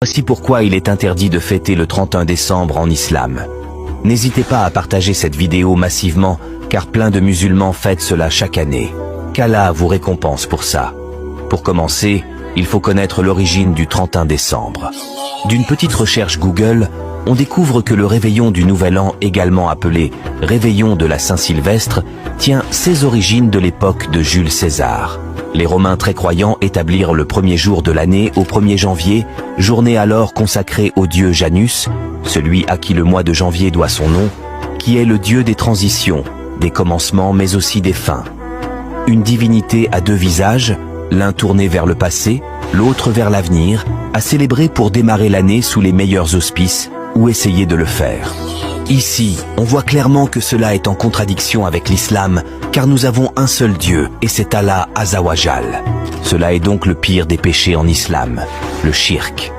Voici pourquoi il est interdit de fêter le 31 décembre en islam. N'hésitez pas à partager cette vidéo massivement, car plein de musulmans fêtent cela chaque année. Qu'Allah vous récompense pour ça. Pour commencer, il faut connaître l'origine du 31 décembre. D'une petite recherche Google, on découvre que le réveillon du Nouvel An, également appelé réveillon de la Saint-Sylvestre, tient ses origines de l'époque de Jules César. Les Romains très croyants établirent le premier jour de l'année au 1er janvier, journée alors consacrée au dieu Janus, celui à qui le mois de janvier doit son nom, qui est le dieu des transitions, des commencements mais aussi des fins. Une divinité à deux visages, l'un tourné vers le passé, l'autre vers l'avenir, à célébrer pour démarrer l'année sous les meilleurs auspices, ou essayer de le faire. Ici, on voit clairement que cela est en contradiction avec l'islam, car nous avons un seul Dieu, et c'est Allah Azawajal. Cela est donc le pire des péchés en islam, le shirk.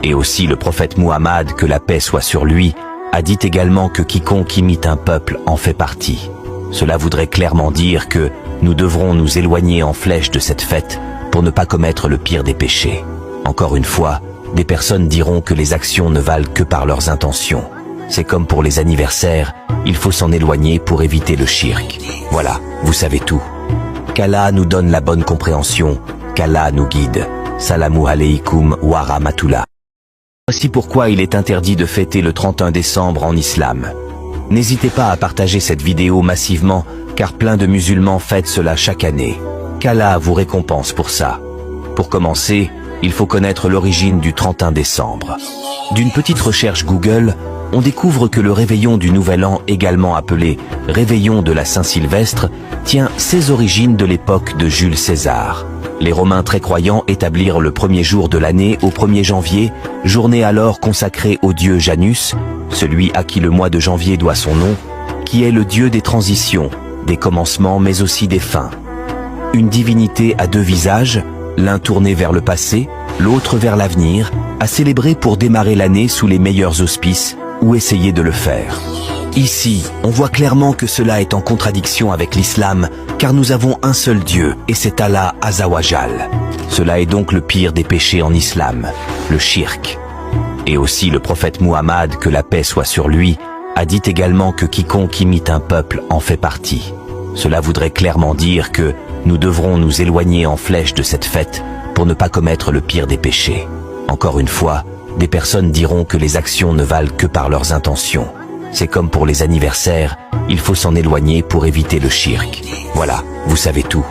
Et aussi le prophète Muhammad, que la paix soit sur lui, a dit également que quiconque imite un peuple en fait partie. Cela voudrait clairement dire que nous devrons nous éloigner en flèche de cette fête pour ne pas commettre le pire des péchés. Encore une fois, des personnes diront que les actions ne valent que par leurs intentions. C'est comme pour les anniversaires, il faut s'en éloigner pour éviter le shirk. Voilà, vous savez tout. Qu'Allah nous donne la bonne compréhension, qu'Allah nous guide. Salamu alaykum wa rahmatullah. Voici pourquoi il est interdit de fêter le 31 décembre en islam. N'hésitez pas à partager cette vidéo massivement, car plein de musulmans fêtent cela chaque année. Qu'Allah vous récompense pour ça. Pour commencer, il faut connaître l'origine du 31 décembre. D'une petite recherche Google, on découvre que le réveillon du Nouvel An, également appelé réveillon de la Saint-Sylvestre, tient ses origines de l'époque de Jules César. Les Romains très croyants établirent le premier jour de l'année au 1er janvier, journée alors consacrée au dieu Janus, celui à qui le mois de janvier doit son nom, qui est le dieu des transitions, des commencements mais aussi des fins. Une divinité à deux visages, l'un tourné vers le passé, l'autre vers l'avenir, à célébrer pour démarrer l'année sous les meilleurs auspices, ou essayer de le faire. Ici, on voit clairement que cela est en contradiction avec l'islam, car nous avons un seul Dieu, et c'est Allah Azawajal. Cela est donc le pire des péchés en islam, le shirk. Et aussi le prophète Muhammad, que la paix soit sur lui, a dit également que quiconque imite un peuple en fait partie. Cela voudrait clairement dire que nous devrons nous éloigner en flèche de cette fête pour ne pas commettre le pire des péchés. Encore une fois, des personnes diront que les actions ne valent que par leurs intentions. C'est comme pour les anniversaires, il faut s'en éloigner pour éviter le shirk. Voilà, vous savez tout.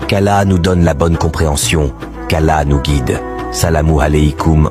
Qu'Allah nous donne la bonne compréhension, qu'Allah nous guide. Salamu alaykum.